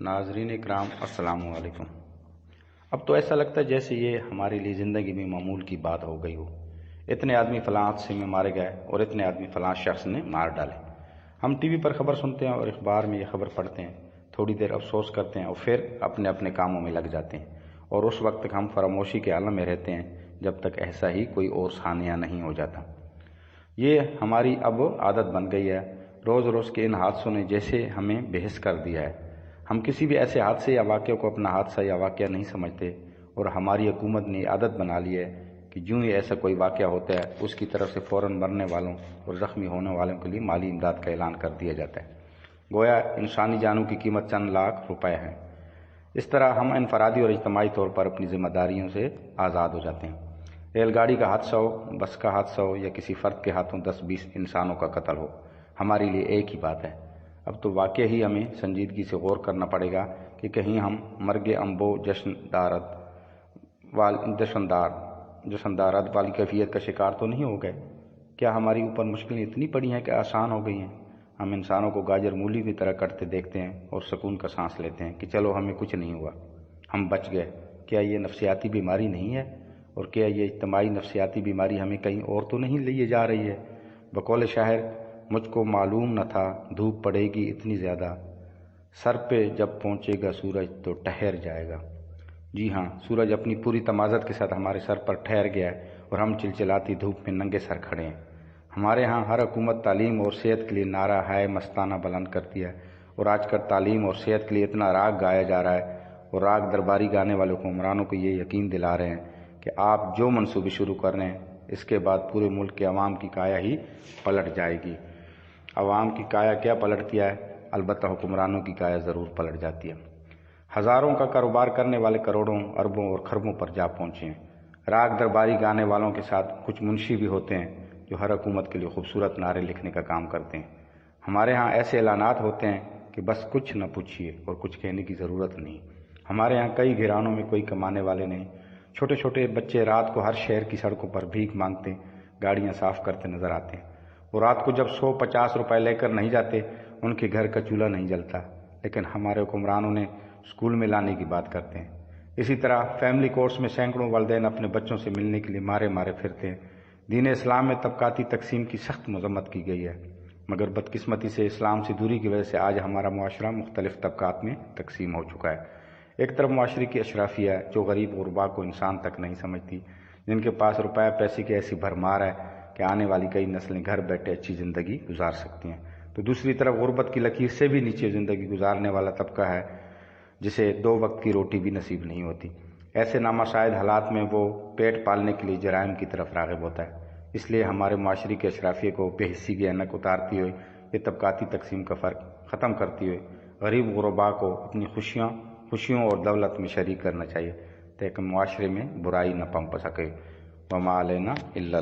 ناظرین اکرام السلام علیکم۔ اب تو ایسا لگتا ہے جیسے یہ ہمارے لیے زندگی میں معمول کی بات ہو گئی ہو۔ اتنے آدمی فلاں حادثے میں مارے گئے اور اتنے آدمی فلاں شخص نے مار ڈالے۔ ہم ٹی وی پر خبر سنتے ہیں اور اخبار میں یہ خبر پڑھتے ہیں، تھوڑی دیر افسوس کرتے ہیں اور پھر اپنے اپنے کاموں میں لگ جاتے ہیں، اور اس وقت تک ہم فراموشی کے عالم میں رہتے ہیں جب تک ایسا ہی کوئی اور سانحہ نہیں ہو جاتا۔ یہ ہماری اب عادت بن گئی ہے۔ روز روز کے ان حادثوں نے جیسے ہمیں بے حس کر دیا ہے۔ ہم کسی بھی ایسے حادثے یا واقعے کو اپنا حادثہ یا واقعہ نہیں سمجھتے، اور ہماری حکومت نے عادت بنا لی ہے کہ جوں ہی ایسا کوئی واقعہ ہوتا ہے اس کی طرف سے فوراً مرنے والوں اور زخمی ہونے والوں کے لیے مالی امداد کا اعلان کر دیا جاتا ہے، گویا انسانی جانوں کی قیمت چند لاکھ روپے ہے۔ اس طرح ہم انفرادی اور اجتماعی طور پر اپنی ذمہ داریوں سے آزاد ہو جاتے ہیں۔ ریل گاڑی کا حادثہ ہو، بس کا حادثہ ہو یا کسی فرد کے ہاتھوں 10-20 انسانوں کا قتل ہو، ہمارے لیے ایک ہی بات ہے۔ اب تو واقعی ہی ہمیں سنجیدگی سے غور کرنا پڑے گا کہ کہیں ہم مرگ امبو جشندارد والی کیفیت کا شکار تو نہیں ہو گئے۔ کیا ہماری اوپر مشکلیں اتنی پڑی ہیں کہ آسان ہو گئی ہیں؟ ہم انسانوں کو گاجر مولی کی طرح کٹتے دیکھتے ہیں اور سکون کا سانس لیتے ہیں کہ چلو ہمیں کچھ نہیں ہوا، ہم بچ گئے۔ کیا یہ نفسیاتی بیماری نہیں ہے؟ اور کیا یہ اجتماعی نفسیاتی بیماری ہمیں کہیں اور تو نہیں لیے جا رہی ہے؟ بقول شاعر، مجھ کو معلوم نہ تھا دھوپ پڑے گی اتنی زیادہ، سر پہ جب پہنچے گا سورج تو ٹھہر جائے گا۔ جی ہاں، سورج اپنی پوری تمازت کے ساتھ ہمارے سر پر ٹھہر گیا ہے اور ہم چلچلاتی دھوپ میں ننگے سر کھڑے ہیں۔ ہمارے ہاں ہر حکومت تعلیم اور صحت کے لیے نعرہ ہائے مستانہ بلند کرتی ہے، اور آج کل تعلیم اور صحت کے لیے اتنا راگ گایا جا رہا ہے، اور راگ درباری گانے والے حکمرانوں کو یہ یقین دلا رہے ہیں کہ آپ جو منصوبے شروع کر رہے ہیں اس کے بعد پورے ملک کے عوام کی کایا ہی پلٹ جائے گی۔ عوام کی کایا کیا پلٹتی ہے؟ البتہ حکمرانوں کی کایا ضرور پلٹ جاتی ہے۔ ہزاروں کا کاروبار کرنے والے کروڑوں، اربوں اور خربوں پر جا پہنچے ہیں۔ راگ درباری گانے والوں کے ساتھ کچھ منشی بھی ہوتے ہیں جو ہر حکومت کے لیے خوبصورت نعرے لکھنے کا کام کرتے ہیں۔ ہمارے ہاں ایسے اعلانات ہوتے ہیں کہ بس کچھ نہ پوچھیے اور کچھ کہنے کی ضرورت نہیں۔ ہمارے ہاں کئی گھرانوں میں کوئی کمانے والے نہیں۔ چھوٹے چھوٹے بچے رات کو ہر شہر کی سڑکوں پر بھیک مانگتے، گاڑیاں صاف کرتے نظر آتے ہیں، اور رات کو جب 100-50 روپے لے کر نہیں جاتے ان کے گھر کا چولہا نہیں جلتا، لیکن ہمارے حکمرانوں نے اسکول میں لانے کی بات کرتے ہیں۔ اسی طرح فیملی کورٹس میں سینکڑوں والدین اپنے بچوں سے ملنے کے لیے مارے مارے پھرتے ہیں۔ دین اسلام میں طبقاتی تقسیم کی سخت مذمت کی گئی ہے، مگر بدقسمتی سے اسلام سے دوری کی وجہ سے آج ہمارا معاشرہ مختلف طبقات میں تقسیم ہو چکا ہے۔ ایک طرف معاشرے کی اشرافیہ ہے جو غریب غربا کو انسان تک نہیں سمجھتی، جن کے پاس روپے پیسے کی ایسی بھرمار ہے کہ آنے والی کئی نسلیں گھر بیٹھے اچھی زندگی گزار سکتی ہیں، تو دوسری طرف غربت کی لکیر سے بھی نیچے زندگی گزارنے والا طبقہ ہے جسے 2 وقت کی روٹی بھی نصیب نہیں ہوتی۔ ایسے نامشاہد حالات میں وہ پیٹ پالنے کے لیے جرائم کی طرف راغب ہوتا ہے۔ اس لیے ہمارے معاشرے کے اشرافیہ کو بے حسی کی اینک اتارتی ہوئے، یہ طبقاتی تقسیم کا فرق ختم کرتی ہوئے غریب غربا کو اپنی خوشیوں اور دولت میں شریک کرنا چاہیے تاکہ معاشرے میں برائی نہ پنپ سکے۔ وما علینا الا